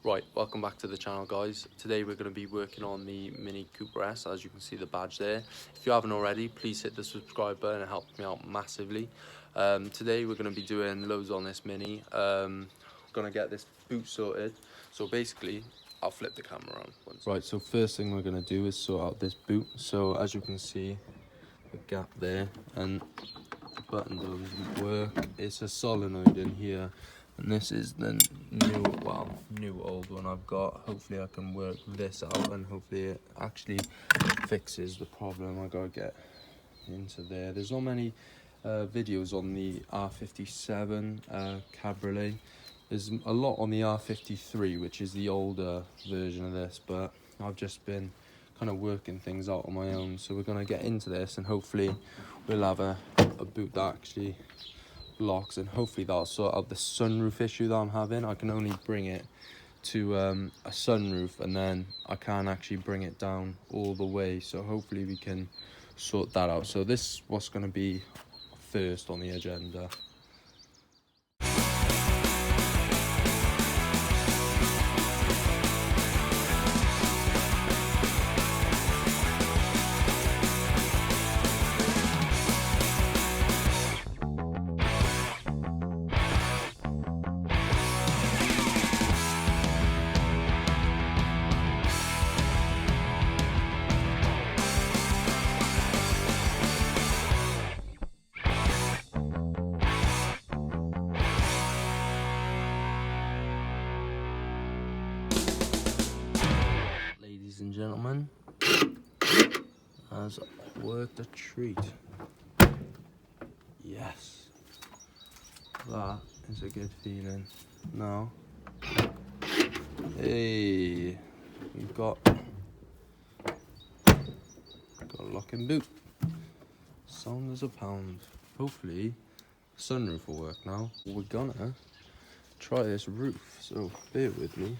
Right, welcome back to the channel, guys. Today we're going to be working on the Mini Cooper S, as you can see the badge there. If you haven't already, please hit the subscribe button, it helps me out massively. Today we're going to be doing loads on this Mini. Going to get this boot sorted. So basically, I'll flip the camera around once. Right, so first thing we're going to do is sort out this boot. So as you can see, the gap there, and the button doesn't work. It's a solenoid in here. And this is the new old one I've got. Hopefully I can work this out and hopefully it actually fixes the problem I gotta get into there. There's not many videos on the R57 Cabriolet. There's a lot on the R53, which is the older version of this, but I've just been kind of working things out on my own. So we're gonna get into this and hopefully we'll have a boot that actually locks, and hopefully that'll sort out the sunroof issue that I'm having. I can only bring it to a sunroof and then I can't actually bring it down all the way, so hopefully we can sort that out. So this is what's going to be first on the agenda. Ladies and gentlemen, has worked a treat. Yes, that is a good feeling. Now, hey, we've got a locking boot. Sound as a pound. Hopefully, sunroof will work now. We're gonna try this roof, so bear with me.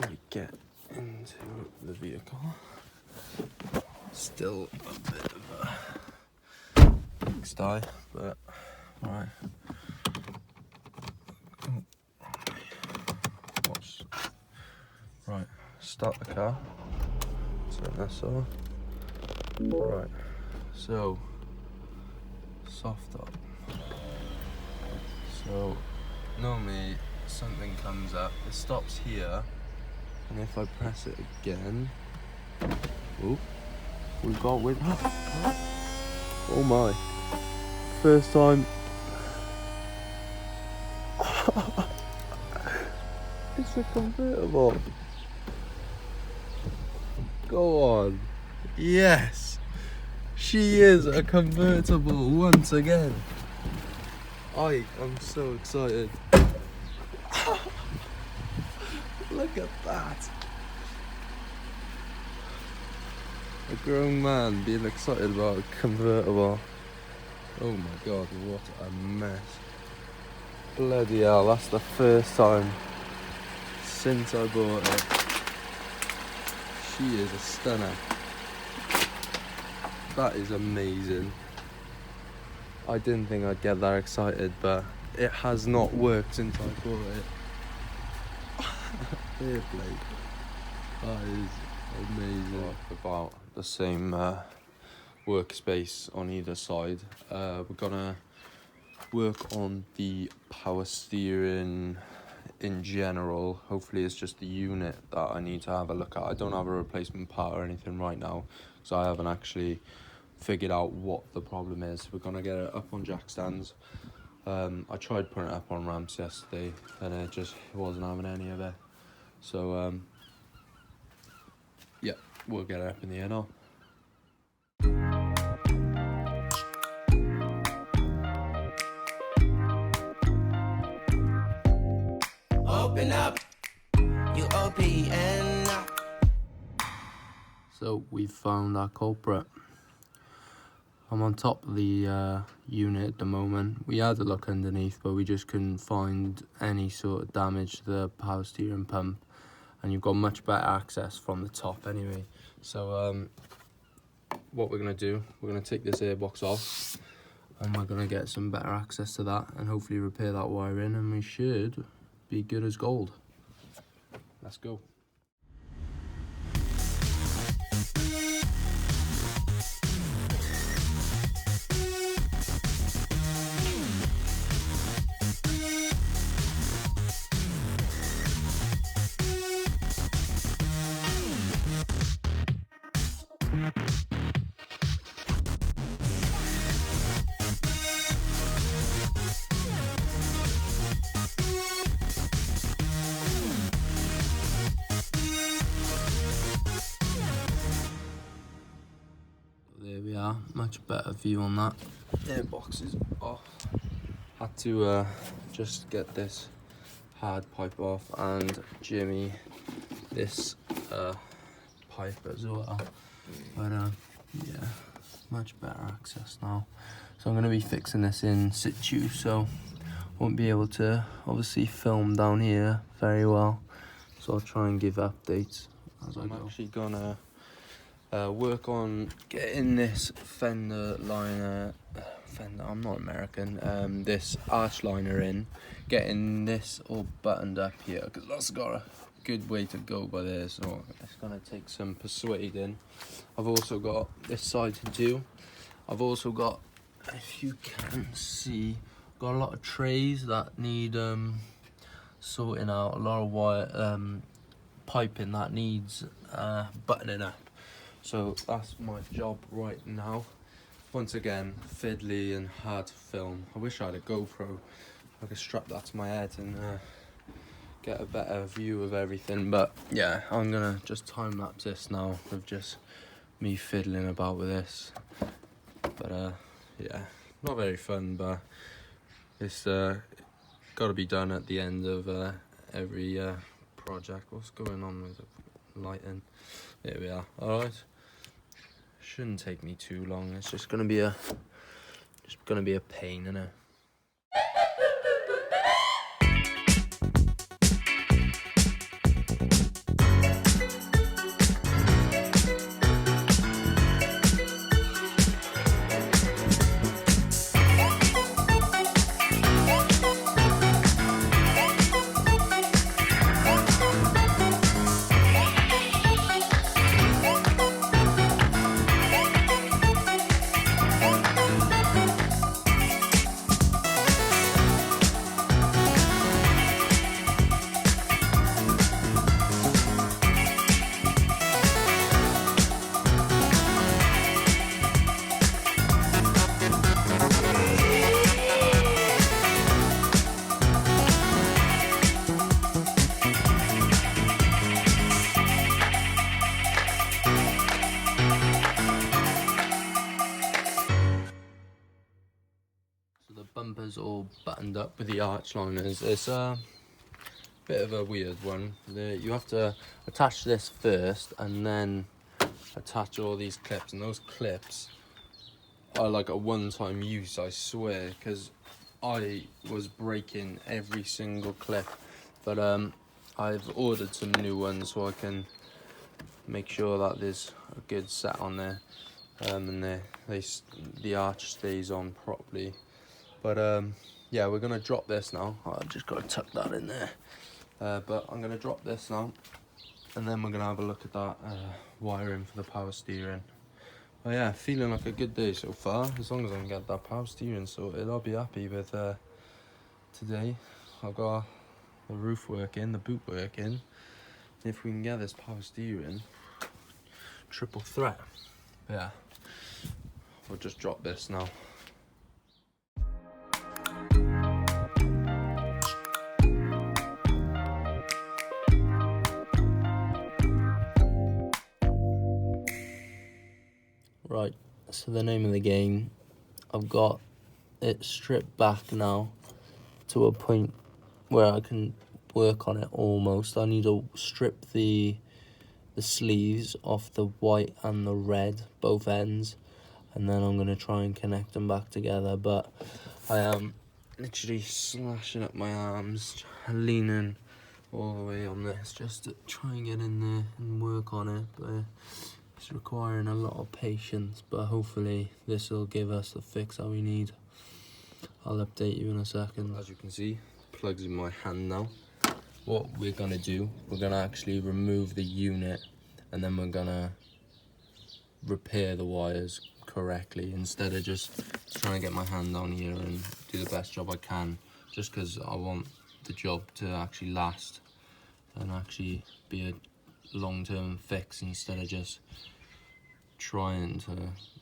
We get into the vehicle. Still a bit of a big style, but alright. Right, start the car. Turn this off. Right, so soft up. So normally something comes up, it stops here. And if I press it again, oh, we've got wind. Oh my, first time. It's a convertible. Go on. Yes, she is a convertible once again. I am so excited. Look at that. A grown man being excited about a convertible. Oh my god, what a mess. Bloody hell, that's the first time since I bought it. She is a stunner. That is amazing. I didn't think I'd get that excited, but it has not worked since I bought it. Fair play. That is amazing. About the same workspace on either side. We're gonna work on the power steering in general. Hopefully it's just the unit that I need to have a look at. I don't have a replacement part or anything right now, so I haven't actually figured out what the problem is. We're gonna get it up on jack stands. I tried putting it up on ramps yesterday and it just wasn't having any of it. So yeah, we'll get it up in the air now. Open up, you open up. So we found our culprit. I'm on top of the unit at the moment. We had a look underneath, but we just couldn't find any sort of damage to the power steering pump. And you've got much better access from the top anyway. So what we're gonna do, we're gonna take this airbox off and we're gonna get some better access to that and hopefully repair that wiring, and we should be good as gold. let's go. There we are, much better view on that. Airbox is off. Had to just get this hard pipe off and jimmy this pipe as well. But yeah, much better access now. So I'm going to be fixing this in situ, so won't be able to obviously film down here very well. So I'll try and give updates as I go. I'm actually gonna work on getting this fender liner, I'm not American, this arch liner in, getting this all buttoned up here, because that's got a good way to go by there, so it's gonna take some persuading. I've also got this side to do. I've also got, if you can see, got a lot of trays that need sorting out, a lot of wire piping that needs buttoning up. So that's my job right now. Once again, fiddly and hard to film. I wish I had a GoPro. I could strap that to my head and get a better view of everything. But yeah, I'm gonna just time lapse this now with just me fiddling about with this. But yeah, not very fun, but it's got to be done at the end of every project. What's going on with the lighting? There we are. All right. Shouldn't take me too long. It's just gonna be a pain, innit? Bumpers all buttoned up with the arch liners. It's a bit of a weird one. You have to attach this first and then attach all these clips, and those clips are like a one-time use, I swear, because I was breaking every single clip. But I've ordered some new ones so I can make sure that there's a good set on there, and the arch stays on properly. But yeah, we're gonna drop this now. I've just got to tuck that in there. But I'm gonna drop this now, and then we're gonna have a look at that wiring for the power steering. But yeah, feeling like a good day so far. As long as I can get that power steering sorted, I'll be happy with today. I've got the roof working, the boot working. If we can get this power steering, triple threat. But yeah, we'll just drop this now. Right, so the name of the game, I've got it stripped back now to a point where I can work on it almost. I need to strip the sleeves off the white and the red, both ends, and then I'm going to try and connect them back together. But I am literally slashing up my arms, leaning all the way on this just to try and get in there and work on it. But it's requiring a lot of patience, but hopefully this will give us the fix that we need. I'll update you in a second. As you can see, plugs in my hand now. what we're gonna do, we're gonna actually remove the unit, and then we're gonna repair the wires correctly instead of just trying to get my hand on here and do the best job I can, just because I want the job to actually last and actually be a long-term fix instead of just trying to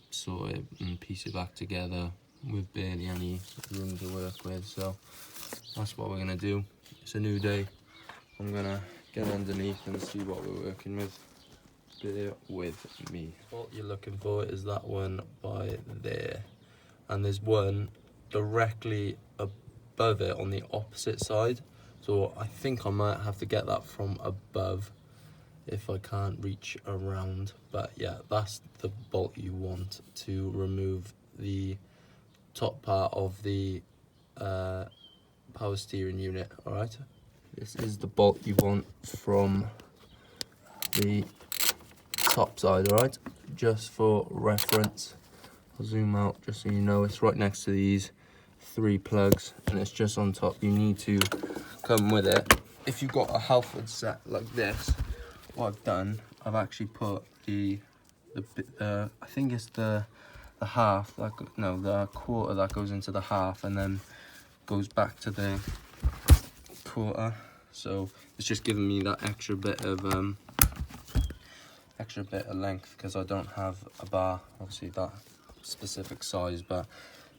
sort it and piece it back together with barely any room to work with. So that's what we're gonna do. It's a new day. I'm gonna get underneath and see what we're working with. Bear with me. What you're looking for is that one by there, and there's one directly above it on the opposite side, so I think I might have to get that from above if I can't reach around. But yeah, that's the bolt you want to remove the top part of the power steering unit. All right, this is the bolt you want from the top side. All right, just for reference, I'll zoom out just so you know. It's right next to these 3 plugs, and it's just on top. You need to come with it. If you've got a Halford set like this, what I've done, I've actually put the I think it's the half, like, no, the quarter that goes into the half and then goes back to the quarter. So it's just giving me that extra bit of length, because I don't have a bar, obviously, that specific size. But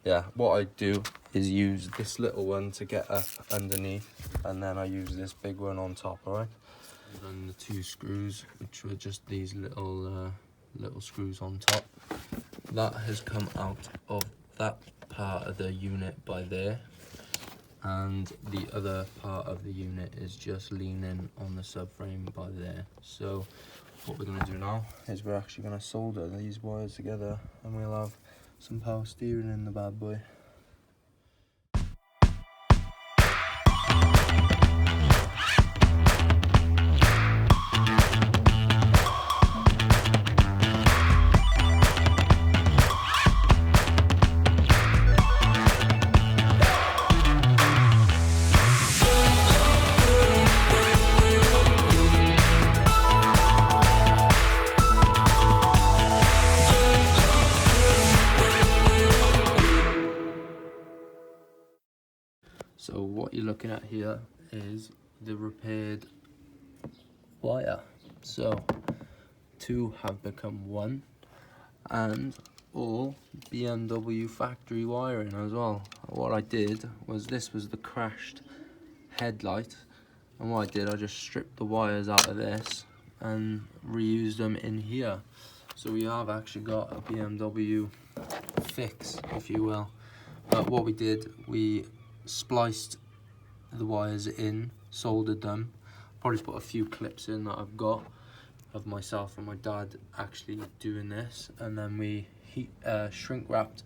yeah, what I do is use this little one to get up underneath, and then I use this big one on top. All right, and the 2 screws, which were just these little screws on top, that has come out of that part of the unit by there, and the other part of the unit is just leaning on the subframe by there. So what we're going to do now is we're actually going to solder these wires together, and we'll have some power steering in the bad boy. So what you're looking at here is the repaired wire. So 2 have become 1, and all BMW factory wiring as well. What I did was, this was the crashed headlight, and what I did, I just stripped the wires out of this and reused them in here. So we have actually got a BMW fix, if you will. But what we did, we spliced the wires in, soldered them, probably put a few clips in that I've got of myself and my dad actually doing this, and then we shrink wrapped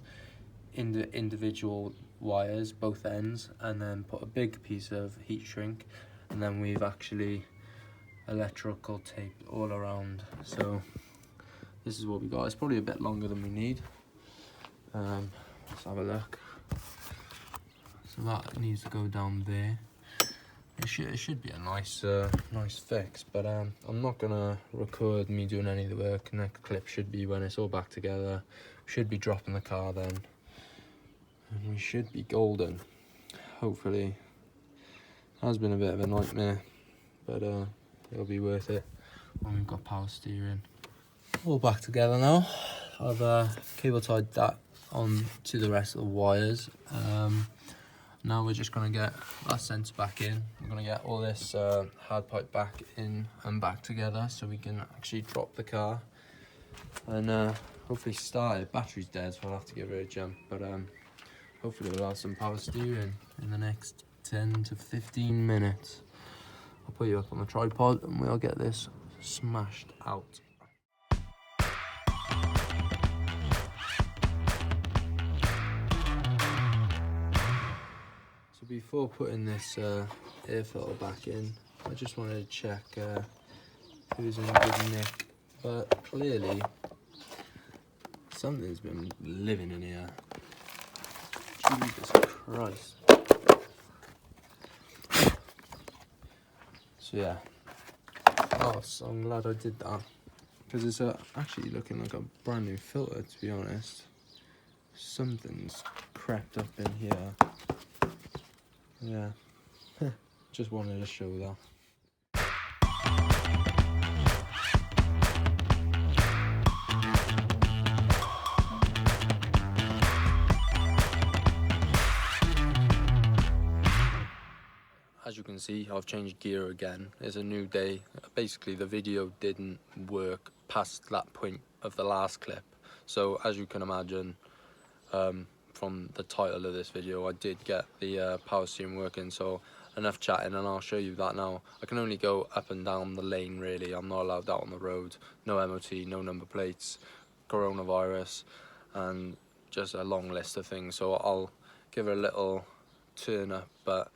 in the individual wires, both ends, and then put a big piece of heat shrink, and then we've actually electrical taped all around. So this is what we got. It's probably a bit longer than we need. Let's have a look. So that needs to go down there. It should be a nice fix, but I'm not gonna record me doing any of the work. Next clip should be when it's all back together. We should be dropping the car then, and we should be golden, hopefully. It has been a bit of a nightmare, but it'll be worth it when we've got power steering. All back together now. I've cable tied that on to the rest of the wires. Now we're just going to get that sensor back in. We're going to get all this hard pipe back in and back together so we can actually drop the car and hopefully start it. Battery's dead, so I'll have to give it a jump, but hopefully we'll have some power steering in the next 10 to 15 minutes. I'll put you up on the tripod and we'll get this smashed out. So before putting this air filter back in, I just wanted to check who's in good nick, but clearly something's been living in here. Jesus Christ. So yeah, oh, so I'm glad I did that, because it's actually looking like a brand new filter, to be honest. Something's crept up in here. Yeah, just wanted to show that. As you can see, I've changed gear again. It's a new day. Basically, the video didn't work past that point of the last clip. So as you can imagine, from the title of this video, I did get the power steering working. So enough chatting, and I'll show you that now. I can only go up and down the lane, really. I'm not allowed out on the road. No MOT, no number plates, coronavirus, and just a long list of things. So I'll give it a little turn up, but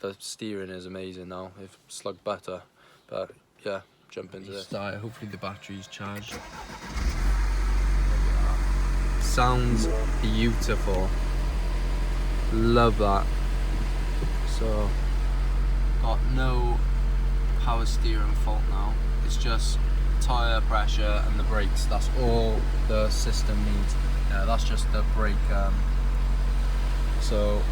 the steering is amazing now. It's slug butter. But yeah, jump into this. Hopefully the battery's charged. Sounds beautiful. Love that. So got no power steering fault now. It's just tire pressure and the brakes. That's all the system needs. Yeah, that's just the brake. So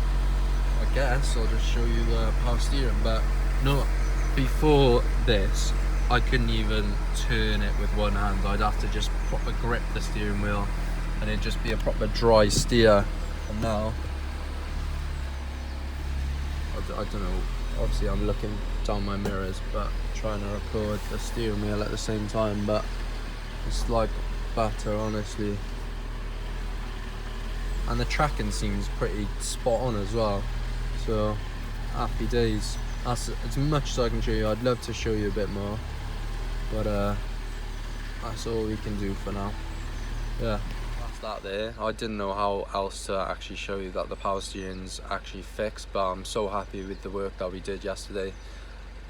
I guess I'll just show you the power steering, but no, before this I couldn't even turn it with one hand. I'd have to just proper grip the steering wheel and it'd just be a proper dry steer. And now I don't know, obviously I'm looking down my mirrors but trying to record the steering wheel at the same time, but it's like butter, honestly. And the tracking seems pretty spot on as well. So happy days. That's as much as I can show you. I'd love to show you a bit more, but that's all we can do for now. Yeah, that's that there. I didn't know how else to actually show you that the power steering's actually fixed, but I'm so happy with the work that we did yesterday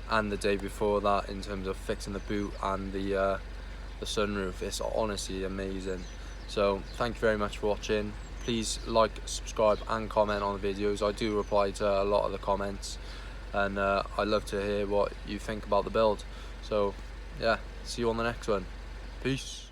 and the day before that in terms of fixing the boot and the sunroof. It's honestly amazing. So thank you very much for watching. Please like, subscribe and comment on the videos. I do reply to a lot of the comments, and I'd love to hear what you think about the build. So yeah, see you on the next one. Peace.